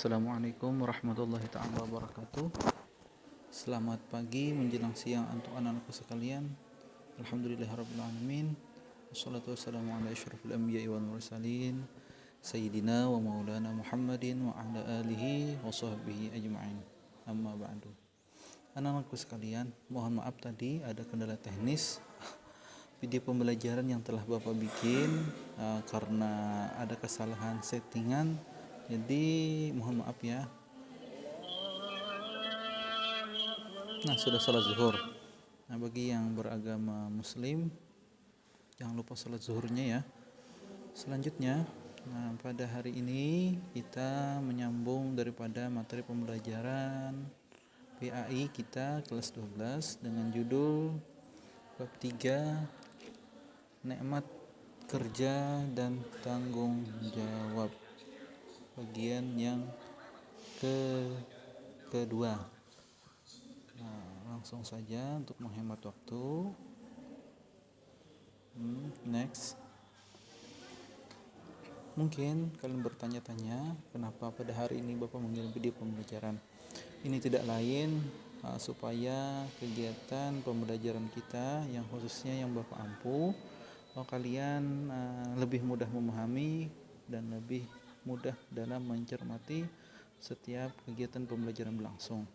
Assalamualaikum warahmatullahi ta'ala wabarakatuh. Selamat pagi menjelang siang untuk anak-anakku sekalian. Alhamdulillahirrabbilalamin. Wassalatu wassalamu ala asyrafil anbiya'i wal mursalin Sayyidina wa maulana Muhammadin wa ala alihi wa sahbihi ajma'in. Amma ba'du. Anak-anakku sekalian, mohon maaf tadi ada kendala teknis video pembelajaran yang telah Bapak bikin karena ada kesalahan settingan. Jadi mohon maaf ya. Nah, sudah salat zuhur. Nah, bagi yang beragama muslim jangan lupa salat zuhurnya ya. Selanjutnya, pada hari ini kita menyambung daripada materi pembelajaran PAI kita kelas 12 dengan judul bab 3 nikmat kerja dan tanggung jawab, bagian yang kedua. Langsung saja untuk menghemat waktu. Next. Mungkin kalian bertanya-tanya kenapa pada hari ini Bapak mengirim video pembelajaran. Ini tidak lain supaya kegiatan pembelajaran kita yang khususnya yang Bapak ampu, kalian lebih mudah memahami dan lebih mudah dalam mencermati setiap kegiatan pembelajaran berlangsung.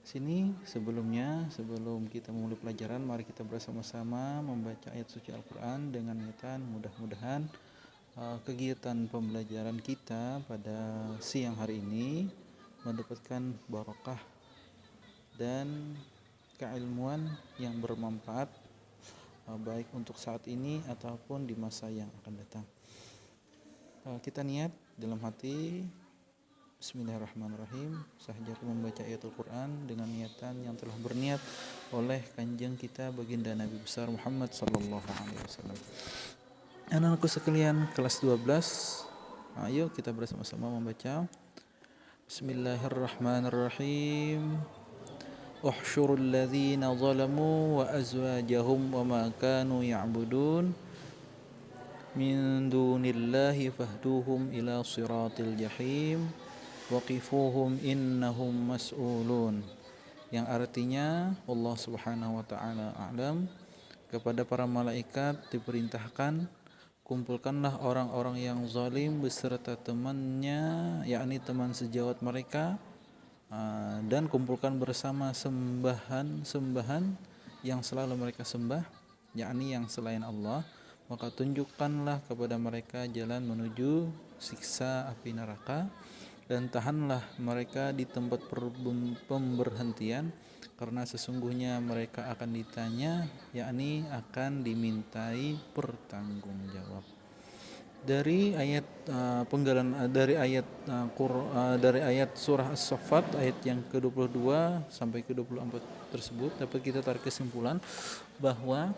Sini sebelum kita memulai pelajaran, mari kita bersama-sama membaca ayat suci Al-Quran dengan niatan mudah-mudahan kegiatan pembelajaran kita pada siang hari ini mendapatkan barokah dan keilmuan yang bermanfaat baik untuk saat ini ataupun di masa yang akan datang. Kita niat dalam hati. Bismillahirrahmanirrahim. Sahaja aku membaca ayat Al-Quran dengan niatan yang telah berniat oleh kanjeng kita baginda Nabi besar Muhammad sallallahu alaihi wasallam. Anak-anakku sekalian kelas 12, ayo kita bersama-sama membaca. Bismillahirrahmanirrahim. Uhsyurul ladzina zalamu wa azwajahum wa ma kanu ya'budun min dunillahi fahduhum ila siratil jahim waqifuhum innahum mas'ulun, yang artinya Allah Subhanahu wa taala a'lam. Kepada para malaikat diperintahkan, kumpulkanlah orang-orang yang zalim beserta temannya, yakni teman sejawat mereka, dan kumpulkan bersama sembahan-sembahan yang selalu mereka sembah, yakni yang selain Allah, maka tunjukkanlah kepada mereka jalan menuju siksa api neraka, dan tahanlah mereka di tempat pemberhentian, karena sesungguhnya mereka akan ditanya, yakni akan dimintai pertanggungjawab. Dari ayat dari ayat surah As-Saffat ayat yang ke-22 sampai ke-24 tersebut dapat kita tarik kesimpulan bahwa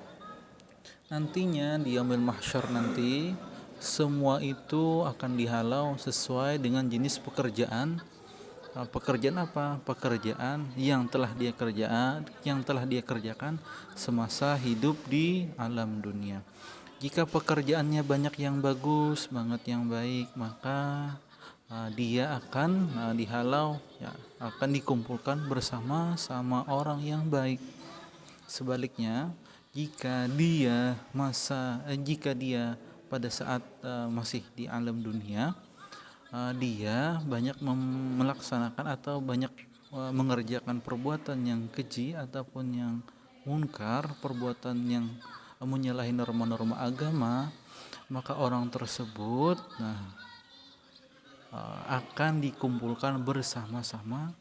nantinya di yaumil mahsyar nanti semua itu akan dihalau sesuai dengan jenis pekerjaan. Pekerjaan apa? Pekerjaan yang telah dia kerjakan semasa hidup di alam dunia. Jika pekerjaannya banyak yang bagus, banget yang baik, maka dia akan dihalau, ya, akan dikumpulkan bersama orang yang baik. Sebaliknya, jika dia pada saat masih di alam dunia, dia banyak melaksanakan atau banyak mengerjakan perbuatan yang keji ataupun yang munkar, perbuatan yang menyalahi norma-norma agama, maka orang tersebut akan dikumpulkan bersama-sama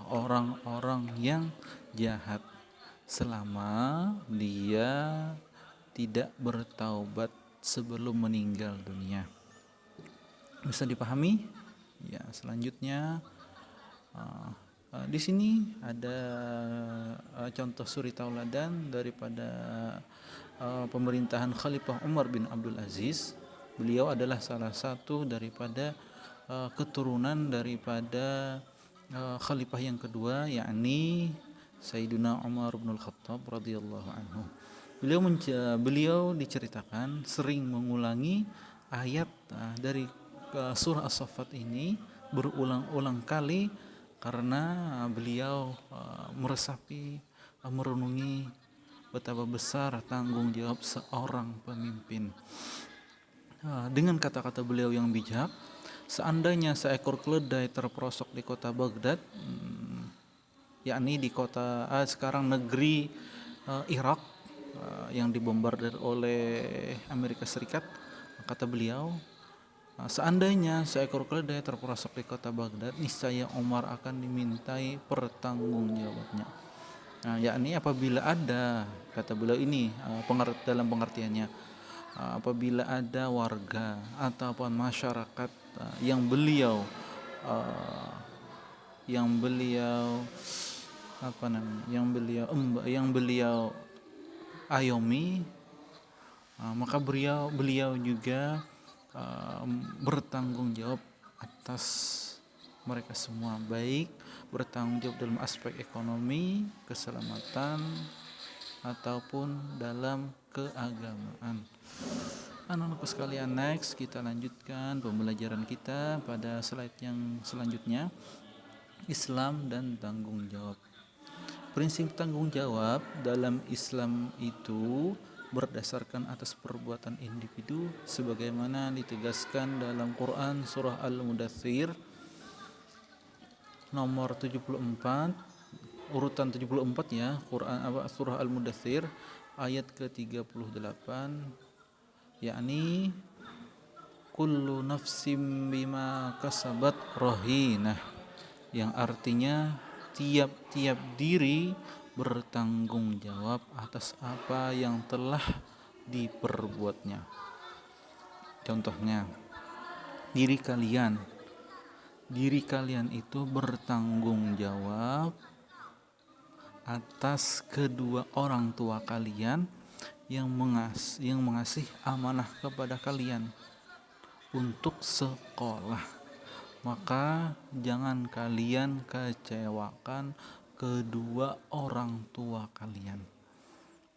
orang-orang yang jahat selama dia tidak bertaubat sebelum meninggal dunia. Bisa dipahami? Ya, selanjutnya di sini ada contoh suri tauladan daripada pemerintahan Khalifah Umar bin Abdul Aziz. Beliau adalah salah satu daripada keturunan daripada khalifah yang kedua, yakni Sayyidina Umar bin Khattab radhiyallahu anhu. Beliau diceritakan sering mengulangi ayat dari surah As-Saffat ini berulang-ulang kali karena beliau meresapi, merenungi betapa besar tanggung jawab seorang pemimpin. Dengan kata-kata beliau yang bijak, seandainya seekor keledai terperosok di kota Baghdad, yakni di kota sekarang negeri Irak yang dibombardir oleh Amerika Serikat, kata beliau, seandainya seekor keledai terperosok di kota Baghdad, niscaya Umar akan dimintai pertanggungjawabannya. Yakni apabila ada, kata beliau ini dalam pengertiannya, apabila ada warga ataupun masyarakat yang beliau ayomi, maka beliau juga bertanggung jawab atas mereka semua, baik bertanggung jawab dalam aspek ekonomi, keselamatan, ataupun dalam keagamaan. Anak-anakku sekalian, next kita lanjutkan pembelajaran kita pada slide yang selanjutnya, Islam dan tanggung jawab. Prinsip tanggung jawab dalam Islam itu berdasarkan atas perbuatan individu sebagaimana ditegaskan dalam Quran surah Al-Mudaththir nomor 74, urutan 74 ya, Quran surah Al-Mudaththir ayat ke-38, yakni kullu nafsim bima kasabat rahinah, yang artinya tiap-tiap diri bertanggung jawab atas apa yang telah diperbuatnya. Contohnya, diri kalian itu bertanggung jawab atas kedua orang tua kalian yang mengasih amanah kepada kalian untuk sekolah. Maka jangan kalian kecewakan kedua orang tua kalian.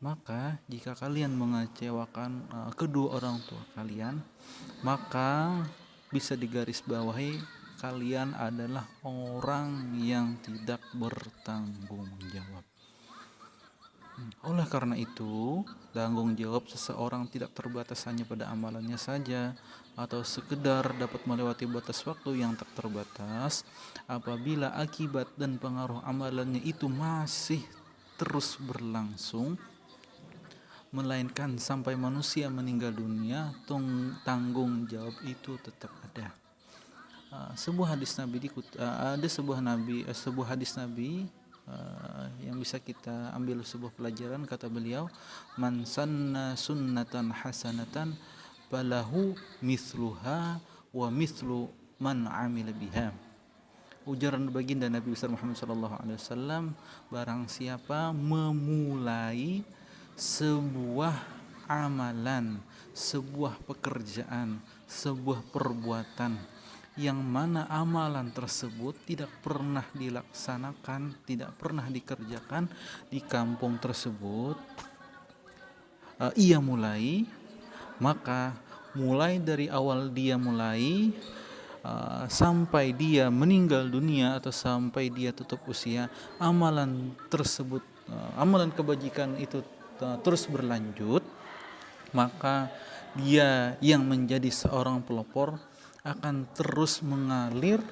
Maka jika kalian mengecewakan kedua orang tua kalian, maka bisa digarisbawahi kalian adalah orang yang tidak bertanggung jawab. Oleh karena itu, tanggung jawab seseorang tidak terbatas hanya pada amalannya saja atau sekedar dapat melewati batas waktu yang tak terbatas. Apabila akibat dan pengaruh amalannya itu masih terus berlangsung, melainkan sampai manusia meninggal dunia, tanggung jawab itu tetap ada. Sebuah hadis Nabi yang bisa kita ambil sebuah pelajaran, kata beliau, man sanna sunnatan hasanatan falahu mithluha wa mithlu man amila biha. Ujaran baginda Nabi besar Muhammad SAW, barang siapa memulai sebuah amalan, sebuah pekerjaan, sebuah perbuatan yang mana amalan tersebut tidak pernah dilaksanakan, tidak pernah dikerjakan di kampung tersebut, ia mulai, maka mulai dari awal dia mulai sampai dia meninggal dunia atau sampai dia tutup usia, amalan tersebut, amalan kebajikan itu terus berlanjut, maka dia yang menjadi seorang pelopor akan terus mengalir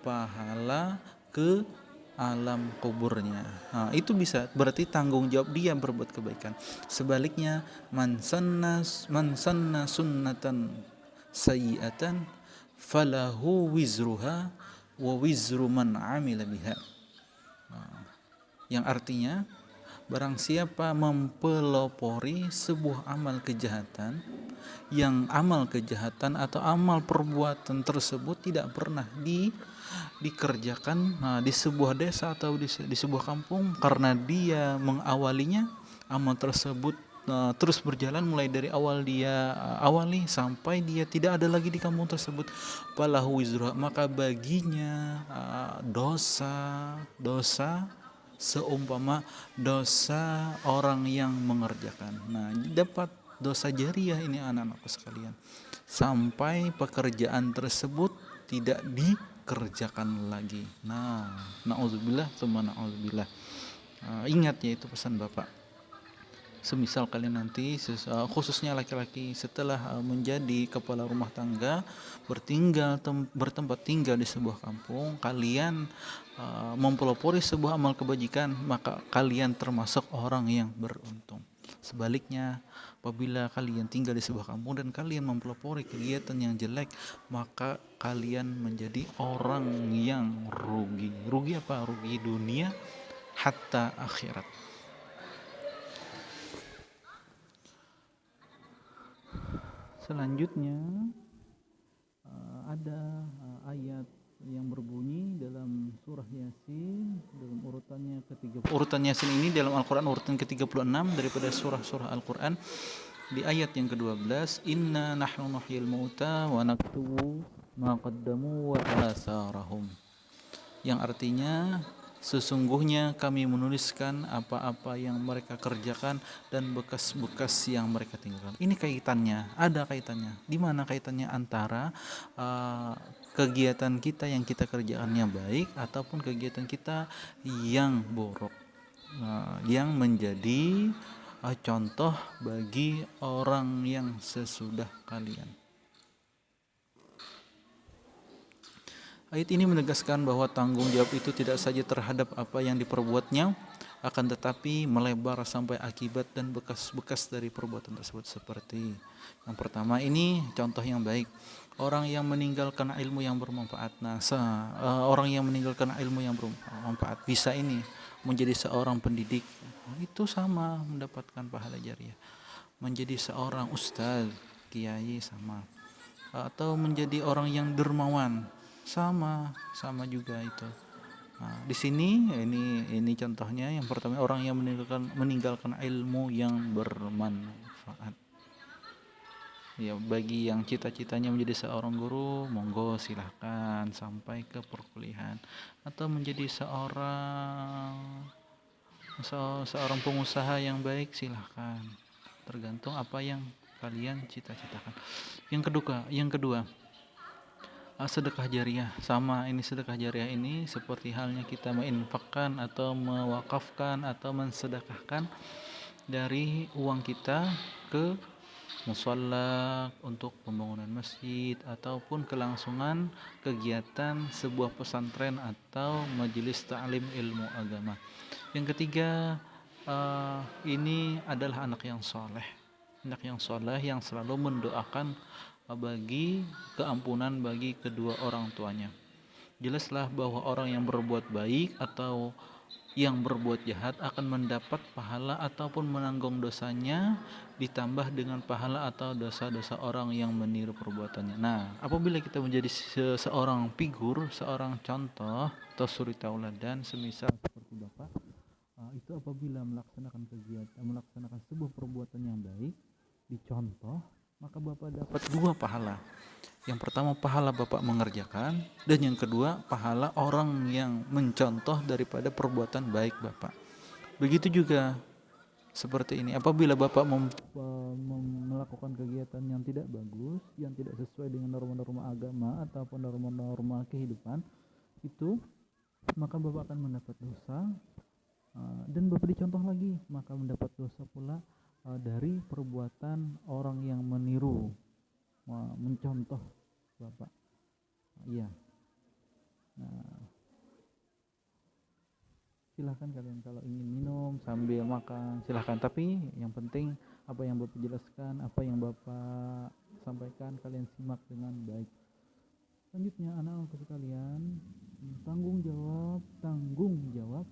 pahala ke alam kuburnya. Itu bisa berarti tanggung jawab dia berbuat kebaikan. Sebaliknya, man sanna sunnatan sayyi'atan falahu wizruha wa wizru man amila biha. Yang artinya, barang siapa mempelopori sebuah amal kejahatan, yang amal kejahatan atau amal perbuatan tersebut tidak pernah dikerjakan di sebuah desa atau di sebuah kampung, karena dia mengawalinya, amal tersebut terus berjalan mulai dari awal dia awali sampai dia tidak ada lagi di kampung tersebut, falahu wizruha, maka baginya dosa seumpama dosa orang yang mengerjakan. Dapat dosa jariah ini anak-anakku sekalian, sampai pekerjaan tersebut tidak dikerjakan lagi. Nah, naudzubillah tsumma naudzubillah. Ingat ya, itu pesan Bapak. Semisal kalian nanti khususnya laki-laki setelah menjadi kepala rumah tangga, bertempat tinggal di sebuah kampung, kalian mempelopori sebuah amal kebajikan, maka kalian termasuk orang yang beruntung. Sebaliknya, apabila kalian tinggal di sebuah kampung dan kalian mempelopori kegiatan yang jelek, maka kalian menjadi orang yang rugi. Rugi apa? Rugi dunia hatta akhirat. Selanjutnya ada ayat yang berbunyi dalam surah Yasin dalam urutannya urutan Yasin ini dalam Al-Qur'an urutan ke-36 daripada surah-surah Al-Qur'an, di ayat yang ke-12, inna nahnu nuhyil mauta wa naktubu ma qaddamu wa atharahum, yang artinya sesungguhnya kami menuliskan apa-apa yang mereka kerjakan dan bekas-bekas yang mereka tinggalkan. Ini kaitannya, ada kaitannya. Di mana kaitannya antara kegiatan kita yang kita kerjakannya baik ataupun kegiatan kita yang buruk, yang menjadi contoh bagi orang yang sesudah kalian. Ayat ini menegaskan bahwa tanggung jawab itu tidak saja terhadap apa yang diperbuatnya, akan tetapi melebar sampai akibat dan bekas-bekas dari perbuatan tersebut. Seperti yang pertama, ini contoh yang baik, orang yang meninggalkan ilmu yang bermanfaat. Nah, orang yang meninggalkan ilmu yang bermanfaat bisa ini menjadi seorang pendidik, itu sama mendapatkan pahala jariah. Menjadi seorang ustaz, kiai sama, atau menjadi orang yang dermawan, sama juga itu. Nah, di sini ini contohnya yang pertama, orang yang meninggalkan ilmu yang bermanfaat. Ya, bagi yang cita-citanya menjadi seorang guru, monggo silahkan sampai ke perkuliahan, atau menjadi seorang pengusaha yang baik, silahkan, tergantung apa yang kalian cita-citakan. Yang kedua, sedekah jariah. Sama, ini sedekah jariah ini seperti halnya kita menginfakkan atau mewakafkan atau mensedekahkan dari uang kita ke musalla untuk pembangunan masjid ataupun kelangsungan kegiatan sebuah pesantren atau majelis ta'lim ilmu agama. Yang ketiga, ini adalah anak yang soleh yang selalu mendoakan bagi keampunan bagi kedua orang tuanya. Jelaslah bahwa orang yang berbuat baik atau yang berbuat jahat akan mendapat pahala ataupun menanggung dosanya, ditambah dengan pahala atau dosa-dosa orang yang meniru perbuatannya. Nah, apabila kita menjadi seorang figur, seorang contoh atau suri tauladan, semisal seperti Bapak, itu apabila melaksanakan sebuah perbuatan yang baik, dicontoh, maka Bapak dapat dua pahala. Yang pertama, pahala Bapak mengerjakan, dan yang kedua, pahala orang yang mencontoh daripada perbuatan baik Bapak. Begitu juga seperti ini, apabila Bapak melakukan kegiatan yang tidak bagus, yang tidak sesuai dengan norma-norma agama ataupun norma-norma kehidupan itu, maka Bapak akan mendapat dosa, dan Bapak dicontoh lagi, maka mendapat dosa pula dari perbuatan orang yang meniru, mencontoh Bapak. Iya. Nah, silahkan kalian kalau ingin minum sambil makan, silahkan. Tapi yang penting apa yang Bapak jelaskan, apa yang Bapak sampaikan, kalian simak dengan baik. Selanjutnya, anak-anak sekalian, tanggung jawab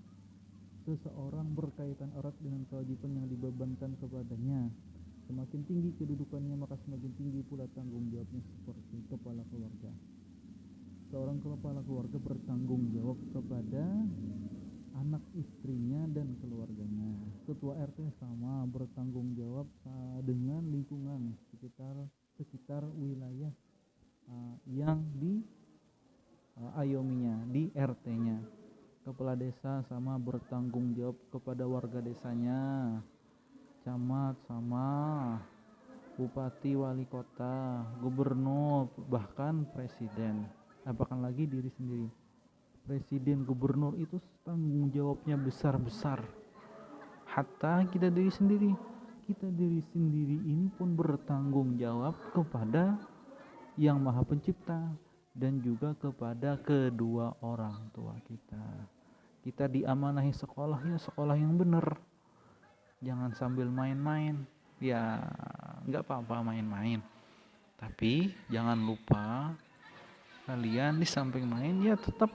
seseorang berkaitan erat dengan kewajiban yang dibebankan kepadanya. Semakin tinggi kedudukannya, maka semakin tinggi pula tanggung jawabnya, seperti kepala keluarga. Seorang kepala keluarga bertanggung jawab kepada anak istrinya dan keluarganya. Ketua RT sama bertanggung jawab dengan lingkungan sekitar wilayah yang di ayominya, di RT-nya. Kepala desa sama bertanggung jawab kepada warga desanya. Camat sama bupati, wali kota, gubernur, bahkan presiden. Apakah lagi diri sendiri. Presiden, gubernur itu tanggung jawabnya besar-besar. Hatta kita diri sendiri. Kita diri sendiri ini pun bertanggung jawab kepada Yang Maha Pencipta dan juga kepada kedua orang tua kita. Kita diamanahi sekolah, ya sekolah yang benar. Jangan sambil main-main. Ya nggak apa-apa main-main, tapi jangan lupa kalian di samping main ya tetap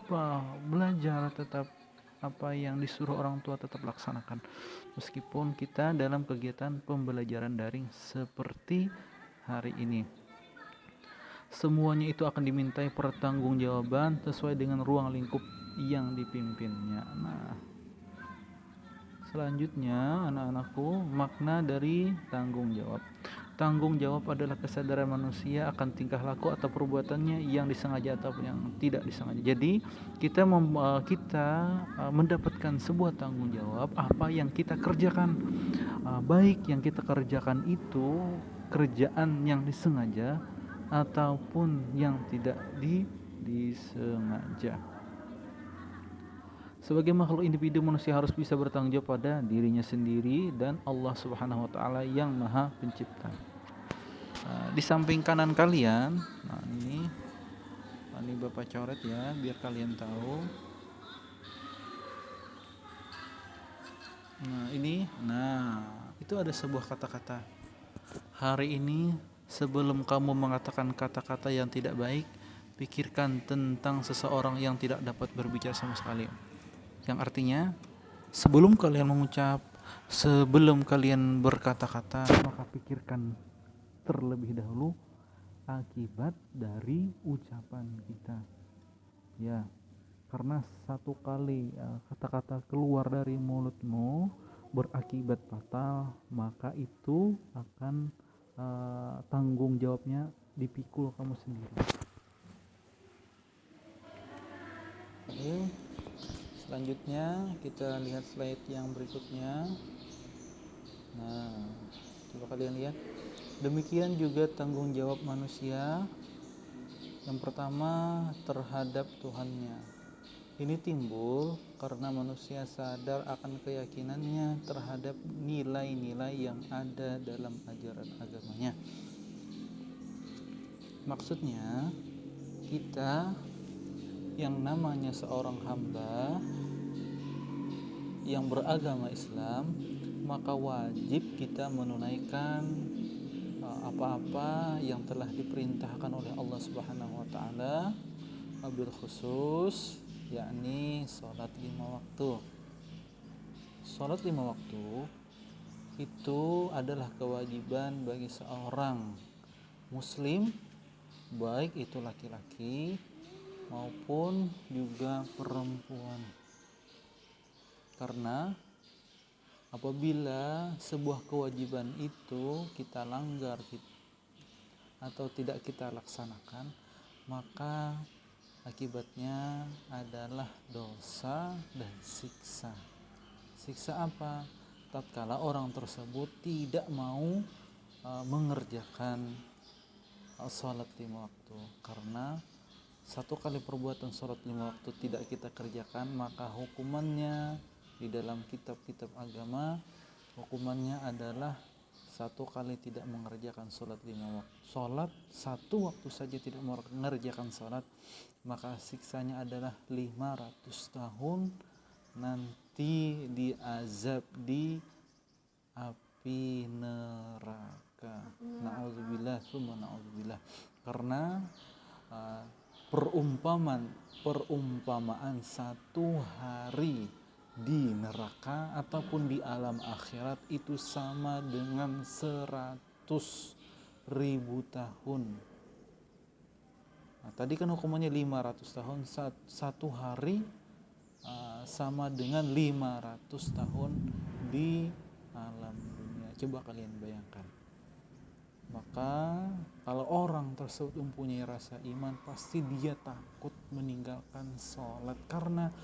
belajar, tetap apa yang disuruh orang tua tetap laksanakan. Meskipun kita dalam kegiatan pembelajaran daring seperti hari ini, semuanya itu akan dimintai pertanggungjawaban sesuai dengan ruang lingkup yang dipimpinnya. Nah, selanjutnya anak-anakku, makna dari tanggung jawab. Tanggung jawab adalah kesadaran manusia akan tingkah laku atau perbuatannya yang disengaja ataupun yang tidak disengaja. Jadi kita mendapatkan sebuah tanggung jawab apa yang kita kerjakan. Baik yang kita kerjakan itu kerjaan yang disengaja ataupun yang tidak disengaja. Sebagai makhluk individu, manusia harus bisa bertanggung jawab pada dirinya sendiri dan Allah Subhanahu wa taala yang Maha Pencipta. Di samping kanan kalian, nah ini Bapak coret ya biar kalian tahu. Nah itu ada sebuah kata-kata. Hari ini sebelum kamu mengatakan kata-kata yang tidak baik, pikirkan tentang seseorang yang tidak dapat berbicara sama sekali. Yang artinya sebelum kalian mengucap, sebelum kalian berkata-kata, maka pikirkan terlebih dahulu akibat dari ucapan kita. Ya, karena satu kali kata-kata keluar dari mulutmu berakibat fatal, maka itu akan tanggung jawabnya dipikul kamu sendiri. Oke. Selanjutnya kita lihat slide yang berikutnya. Nah, coba kalian lihat. Demikian juga tanggung jawab manusia. Yang pertama terhadap Tuhannya. Ini timbul karena manusia sadar akan keyakinannya terhadap nilai-nilai yang ada dalam ajaran agamanya. Maksudnya, kita yang namanya seorang hamba yang beragama Islam, maka wajib kita menunaikan apa-apa yang telah diperintahkan oleh Allah Subhanahu wa taala, wabil khusus yakni sholat 5 waktu. Sholat 5 waktu itu adalah kewajiban bagi seorang muslim, baik itu laki-laki maupun juga perempuan. Karena apabila sebuah kewajiban itu kita langgar atau tidak kita laksanakan, maka akibatnya adalah dosa dan siksa. Siksa apa? Tatkala orang tersebut tidak mau mengerjakan sholat 5 waktu. Karena satu kali perbuatan sholat 5 waktu tidak kita kerjakan, maka hukumannya di dalam kitab-kitab agama, hukumannya adalah satu kali tidak mengerjakan sholat 5 waktu. Sholat satu waktu saja tidak mengerjakan sholat, maka siksanya adalah 500 tahun nanti diazab di api neraka. Na'udzubillah summa na'udzubillah. Karena perumpamaan satu hari di neraka ataupun di alam akhirat itu sama dengan 100.000 tahun. Nah, tadi kan hukumannya 500 tahun, satu hari sama dengan 500 tahun di alam dunia. Coba kalian bayangkan. Maka kalau orang tersebut mempunyai rasa iman, pasti dia takut meninggalkan sholat, karena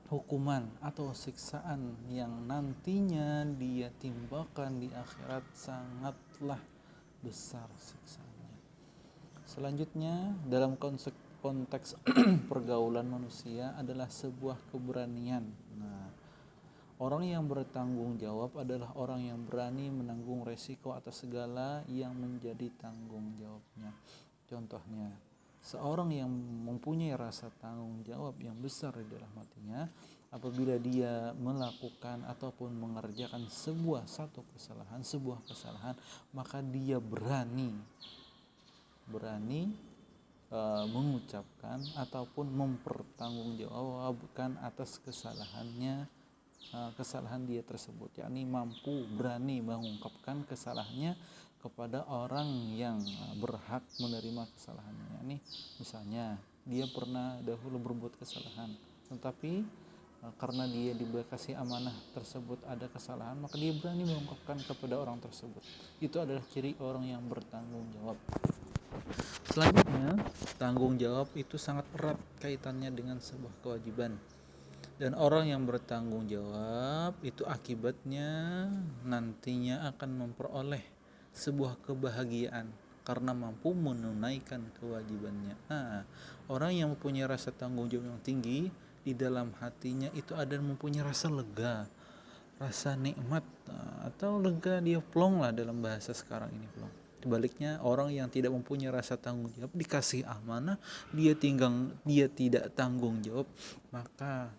hukuman atau siksaan yang nantinya dia timbakan di akhirat sangatlah besar siksanya. Selanjutnya dalam konteks pergaulan manusia adalah sebuah keberanian. Nah, orang yang bertanggung jawab adalah orang yang berani menanggung resiko atas segala yang menjadi tanggung jawabnya. Contohnya, seorang yang mempunyai rasa tanggung jawab yang besar di dalam hatinya, apabila dia melakukan ataupun mengerjakan sebuah kesalahan, maka dia berani mengucapkan ataupun mempertanggungjawabkan atas kesalahan dia tersebut, yakni berani mengungkapkan kesalahannya kepada orang yang berhak menerima kesalahannya. Yakni misalnya dia pernah dahulu berbuat kesalahan, tetapi karena dia dikasih amanah tersebut ada kesalahan, maka dia berani mengungkapkan kepada orang tersebut. Itu adalah ciri orang yang bertanggung jawab. Selanjutnya, tanggung jawab itu sangat erat kaitannya dengan sebuah kewajiban. Dan orang yang bertanggung jawab itu akibatnya nantinya akan memperoleh sebuah kebahagiaan karena mampu menunaikan kewajibannya. Nah, orang yang mempunyai rasa tanggung jawab yang tinggi di dalam hatinya itu ada mempunyai rasa lega, rasa nikmat, atau lega, dia plong lah dalam bahasa sekarang ini, plong. Sebaliknya, orang yang tidak mempunyai rasa tanggung jawab, dikasih amanah, dia tidak tanggung jawab, maka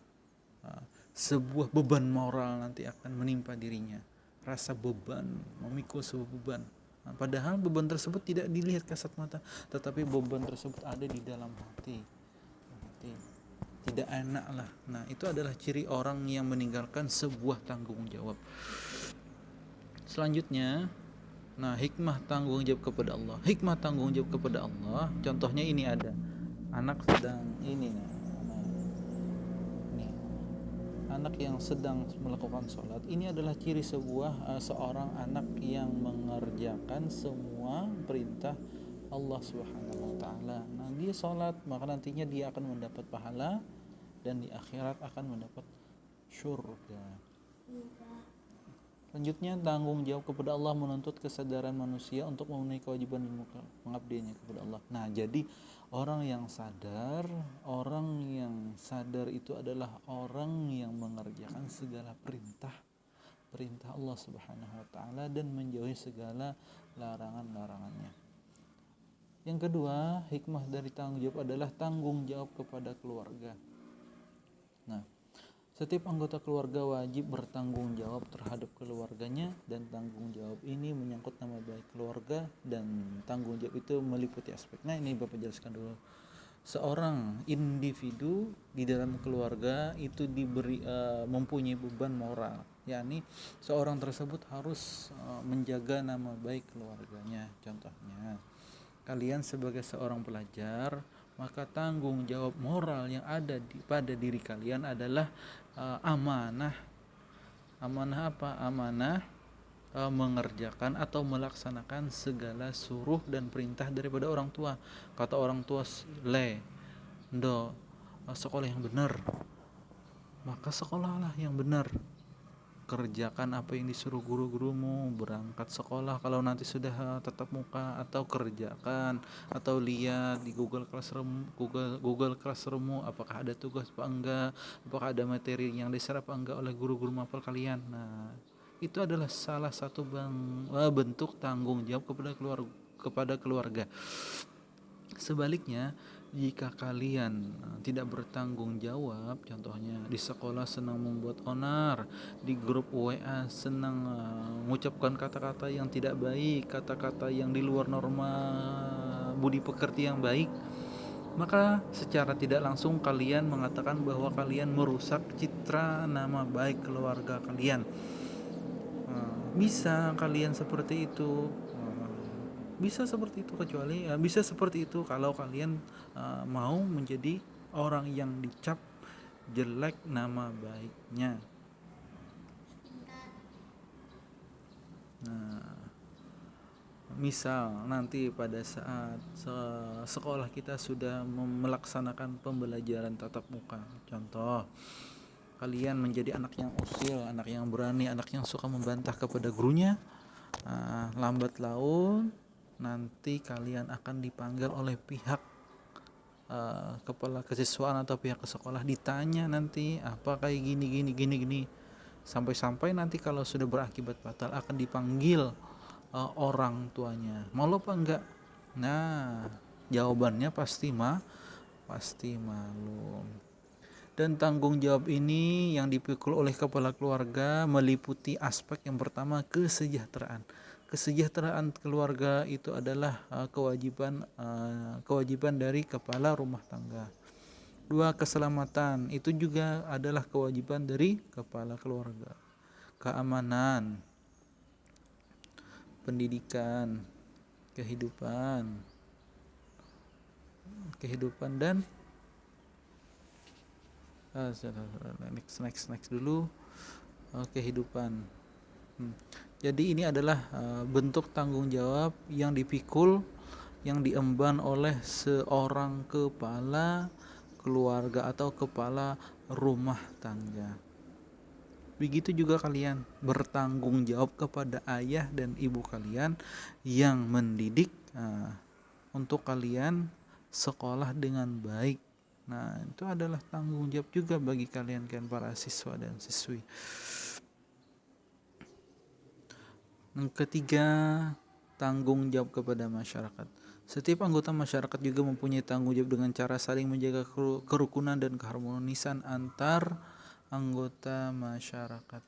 sebuah beban moral nanti akan menimpa dirinya. Rasa beban, memikul sebuah beban. Padahal beban tersebut tidak dilihat kasat mata, tetapi beban tersebut ada di dalam hati. Tidak enak lah. Nah, itu adalah ciri orang yang meninggalkan sebuah tanggung jawab. Selanjutnya, hikmah tanggung jawab kepada Allah. Hikmah tanggung jawab kepada Allah, contohnya ini ada anak sedang anak yang sedang melakukan sholat. Ini adalah ciri seorang anak yang mengerjakan semua perintah Allah Subhanahu wa taala. Nah, dia sholat, maka nantinya dia akan mendapat pahala dan di akhirat akan mendapat syurga. Selanjutnya, tanggung jawab kepada Allah menuntut kesadaran manusia untuk memenuhi kewajiban dan pengabdiannya kepada Allah. Nah, jadi orang yang sadar itu adalah orang yang mengerjakan segala perintah Allah Subhanahu wa taala dan menjauhi segala larangan-larangannya. Yang kedua, hikmah dari tanggung jawab adalah tanggung jawab kepada keluarga. Nah, setiap anggota keluarga wajib bertanggung jawab terhadap keluarganya, dan tanggung jawab ini menyangkut nama baik keluarga, dan tanggung jawab itu meliputi aspek. Nah, ini Bapak jelaskan dulu. Seorang individu di dalam keluarga itu mempunyai beban moral, yakni seorang tersebut harus menjaga nama baik keluarganya. Contohnya, kalian sebagai seorang pelajar, maka tanggung jawab moral yang ada pada diri kalian adalah amanah apa? Amanah mengerjakan atau melaksanakan segala suruh dan perintah daripada orang tua. Kata orang tua, sekolah yang benar, maka sekolahlah yang benar. Kerjakan apa yang disuruh guru-gurumu, berangkat sekolah kalau nanti sudah tatap muka, atau kerjakan atau lihat di Google Classroom apakah ada tugas apa enggak, apakah ada materi yang diserap apa enggak oleh guru-guru mapel kalian. Nah, itu adalah salah satu bentuk tanggung jawab kepada keluarga. Sebaliknya, jika kalian tidak bertanggung jawab, contohnya di sekolah senang membuat onar, di grup WA senang mengucapkan kata-kata yang tidak baik, kata-kata yang di luar norma budi pekerti yang baik, maka secara tidak langsung kalian mengatakan bahwa kalian merusak citra nama baik keluarga kalian. Bisa kalian seperti itu, bisa seperti itu kalau kalian mau menjadi orang yang dicap jelek nama baiknya. Nah, misal nanti pada saat sekolah kita sudah melaksanakan pembelajaran tatap muka, contoh kalian menjadi anak yang usil, anak yang berani, anak yang suka membantah kepada gurunya, lambat laun nanti kalian akan dipanggil oleh pihak kepala kesiswaan atau pihak sekolah, ditanya nanti apa kayak gini, sampai nanti kalau sudah berakibat fatal akan dipanggil orang tuanya. Mau lo apa enggak? Nah, jawabannya pasti malu. Dan tanggung jawab ini yang dipikul oleh kepala keluarga meliputi aspek yang pertama, kesejahteraan. Kesejahteraan keluarga itu adalah kewajiban dari kepala rumah tangga. Dua, keselamatan itu juga adalah kewajiban dari kepala keluarga. Keamanan, pendidikan, kehidupan dan next dulu, kehidupan. Jadi ini adalah bentuk tanggung jawab yang dipikul, yang diemban oleh seorang kepala keluarga atau kepala rumah tangga. Begitu juga kalian bertanggung jawab kepada ayah dan ibu kalian yang mendidik untuk kalian sekolah dengan baik. Nah, itu adalah tanggung jawab juga bagi kalian para siswa dan siswi. Yang ketiga, tanggung jawab kepada masyarakat. Setiap anggota masyarakat juga mempunyai tanggung jawab dengan cara saling menjaga kerukunan dan keharmonisan antar anggota masyarakat.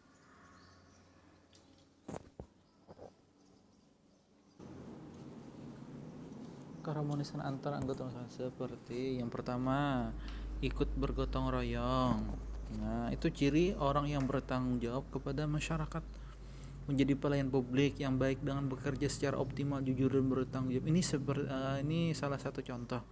Keharmonisan antar anggota masyarakat seperti yang pertama, ikut bergotong royong. Nah, itu ciri orang yang bertanggung jawab kepada masyarakat. Menjadi pelayan publik yang baik dengan bekerja secara optimal, jujur dan bertanggung jawab. Ini salah satu contoh.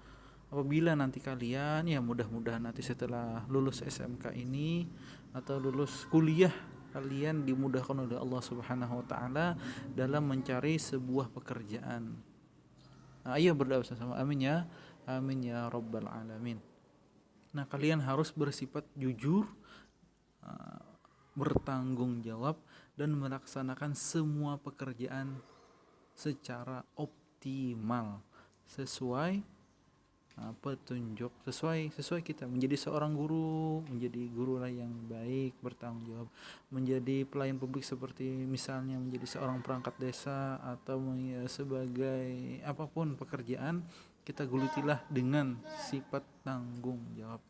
Apabila nanti kalian, ya mudah-mudahan nanti setelah lulus SMK ini atau lulus kuliah, kalian dimudahkan oleh Allah Subhanahu wa taala dalam mencari sebuah pekerjaan. Ayo berdoa bersama, amin ya rabbal alamin. Nah, kalian harus bersifat jujur, bertanggung jawab dan melaksanakan semua pekerjaan secara optimal sesuai petunjuk, sesuai kita menjadi seorang guru, menjadi gurulah yang baik, bertanggung jawab, menjadi pelayan publik seperti misalnya menjadi seorang perangkat desa atau sebagai apapun pekerjaan, kita gelutilah dengan sifat tanggung jawab.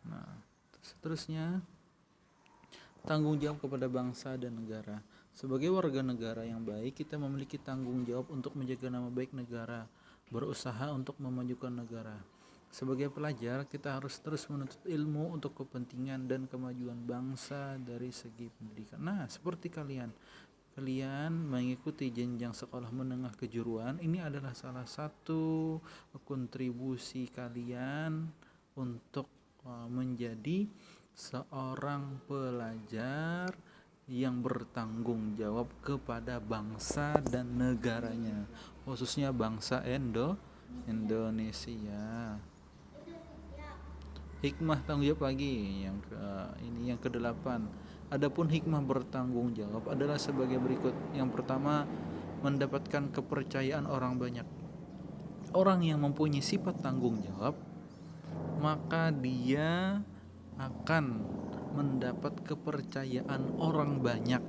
Nah, seterusnya, tanggung jawab kepada bangsa dan negara. Sebagai warga negara yang baik, kita memiliki tanggung jawab untuk menjaga nama baik negara, berusaha untuk memajukan negara. Sebagai pelajar, kita harus terus menuntut ilmu untuk kepentingan dan kemajuan bangsa dari segi pendidikan. Nah, seperti kalian mengikuti jenjang sekolah menengah kejuruan, ini adalah salah satu kontribusi kalian untuk menjadi seorang pelajar yang bertanggung jawab kepada bangsa dan negaranya, khususnya bangsa Indonesia. Hikmah tanggung jawab lagi yang ke-8. Adapun hikmah bertanggung jawab adalah sebagai berikut. Yang pertama, mendapatkan kepercayaan orang banyak. Orang yang mempunyai sifat tanggung jawab, maka dia akan mendapat kepercayaan orang banyak.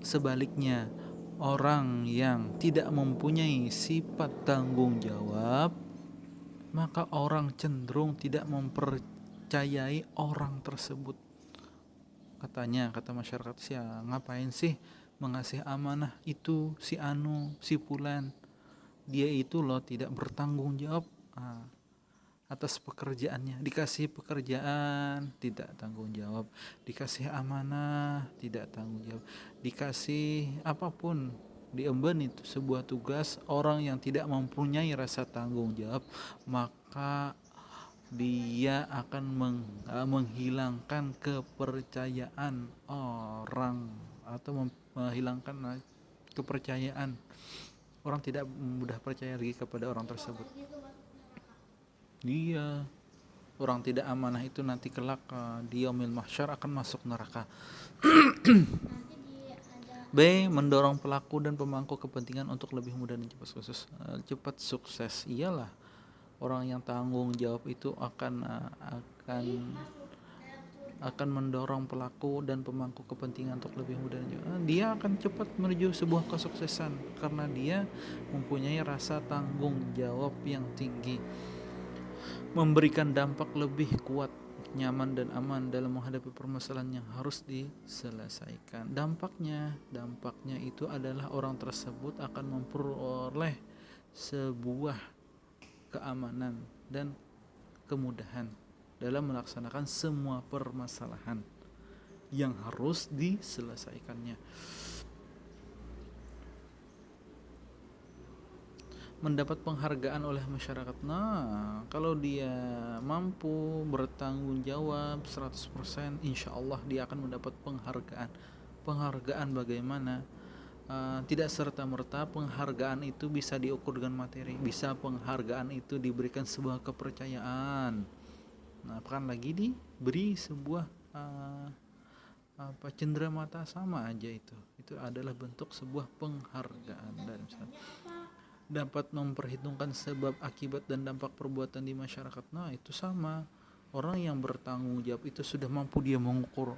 Sebaliknya, orang yang tidak mempunyai sifat tanggung jawab, maka orang cenderung tidak mempercayai orang tersebut. Kata masyarakat, ngapain sih mengasih amanah itu si anu, si fulan, dia itu loh tidak bertanggung jawab atas pekerjaannya. Dikasih pekerjaan tidak tanggung jawab, dikasih amanah tidak tanggung jawab, dikasih apapun, diemban itu sebuah tugas, orang yang tidak mempunyai rasa tanggung jawab, maka dia akan menghilangkan kepercayaan orang atau menghilangkan kepercayaan. Orang tidak mudah percaya lagi kepada orang tersebut. Dia orang tidak amanah itu nanti kelak di yaumil mahsyar akan masuk neraka. B. Mendorong pelaku dan pemangku kepentingan untuk lebih mudah dan cepat sukses. Iyalah, orang yang tanggung jawab itu akan mendorong pelaku dan pemangku kepentingan untuk lebih mudah dan dia akan cepat menuju sebuah kesuksesan karena dia mempunyai rasa tanggung jawab yang tinggi, memberikan dampak lebih kuat, nyaman dan aman dalam menghadapi permasalahan yang harus diselesaikan. Dampaknya itu adalah orang tersebut akan memperoleh sebuah keamanan dan kemudahan dalam melaksanakan semua permasalahan yang harus diselesaikannya. Mendapat penghargaan oleh masyarakat. Nah, kalau dia mampu bertanggung jawab 100%, insya Allah dia akan mendapat penghargaan. Penghargaan bagaimana? Tidak serta-merta penghargaan itu bisa diukur dengan materi. Bisa penghargaan itu diberikan sebuah kepercayaan. Nah, apakah lagi diberi sebuah cenderamata, sama aja itu adalah bentuk sebuah penghargaan. Dan dapat memperhitungkan sebab akibat dan dampak perbuatan di masyarakat. Nah, itu sama, orang yang bertanggung jawab itu sudah mampu dia mengukur,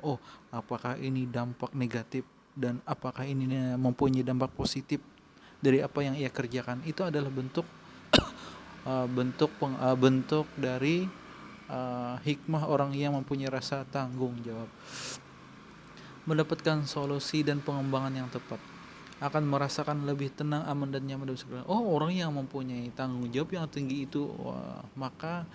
apakah ini dampak negatif dan apakah ini mempunyai dampak positif dari apa yang ia kerjakan. Itu adalah bentuk bentuk dari hikmah orang yang mempunyai rasa tanggung jawab. Mendapatkan solusi dan pengembangan yang tepat, akan merasakan lebih tenang, aman dan nyaman dalam segala. Orang yang mempunyai tanggung jawab yang tinggi itu, maka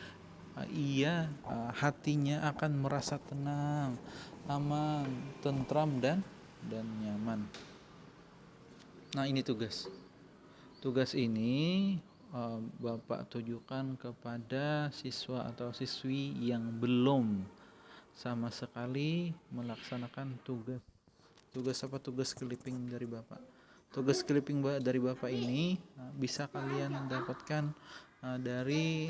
ia hatinya akan merasa tenang, aman, tentram dan nyaman. Nah, ini tugas ini Bapak tujukan kepada siswa atau siswi yang belum sama sekali melaksanakan tugas clipping dari Bapak. Tugas clipping dari Bapak ini bisa kalian dapatkan dari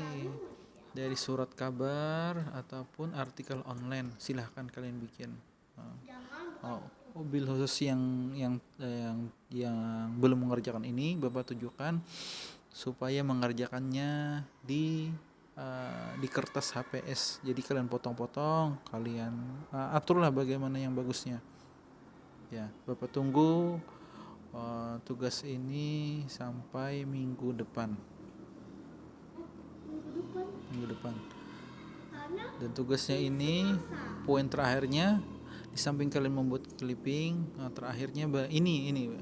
surat kabar ataupun artikel online. Silahkan kalian bikin. Bil khusus yang belum mengerjakan ini, Bapak tujukan supaya mengerjakannya di kertas HPS. Jadi kalian potong-potong, kalian aturlah bagaimana yang bagusnya. Ya, Bapak tunggu tugas ini sampai minggu depan. Dan tugasnya ini, poin terakhirnya, di samping kalian membuat clipping, terakhirnya ini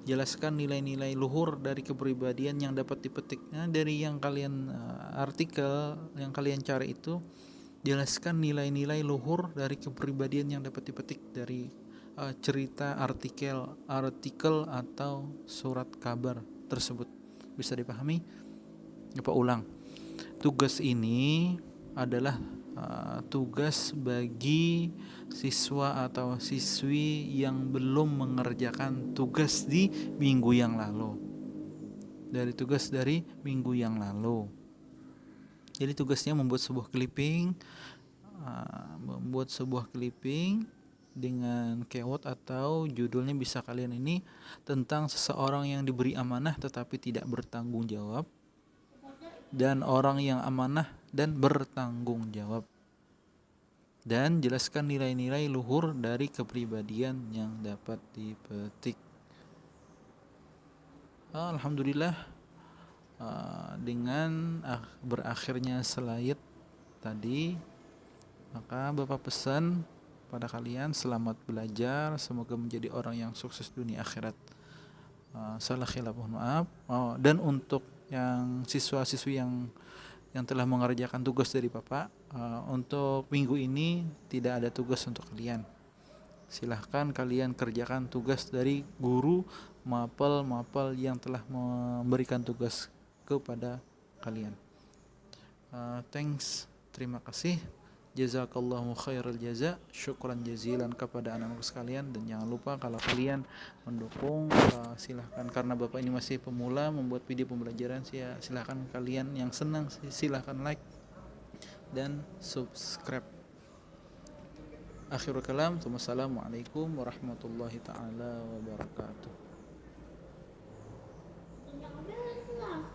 jelaskan nilai-nilai luhur dari kepribadian yang dapat dipetik. Dari yang kalian artikel yang kalian cari itu, jelaskan nilai-nilai luhur dari kepribadian yang dapat dipetik dari cerita, artikel atau surat kabar tersebut. Bisa dipahami? Apa ulang? Tugas ini adalah tugas bagi siswa atau siswi yang belum mengerjakan tugas di minggu yang lalu. Dari minggu yang lalu. Jadi tugasnya membuat sebuah clipping dengan keyword atau judulnya bisa kalian ini tentang seseorang yang diberi amanah tetapi tidak bertanggung jawab, dan orang yang amanah dan bertanggung jawab, dan jelaskan nilai-nilai luhur dari kepribadian yang dapat dipetik. Alhamdulillah, dengan berakhirnya slide tadi, maka Bapak pesan pada kalian, selamat belajar, semoga menjadi orang yang sukses dunia akhirat. Salah khilaf, mohon maaf. Dan untuk yang siswa-siswi yang telah mengerjakan tugas dari Bapak, untuk minggu ini tidak ada tugas untuk kalian. Silahkan kalian kerjakan tugas dari guru mapel yang telah memberikan tugas kepada kalian. Thanks, terima kasih. Jazakallahu khairal jaza, syukran jazilan kepada anak-anak sekalian. Dan jangan lupa kalau kalian mendukung, silahkan, karena Bapak ini masih pemula membuat video pembelajaran, silahkan kalian yang senang silahkan like dan subscribe. Akhirul kalam, wassalamualaikum warahmatullahi taala wabarakatuh.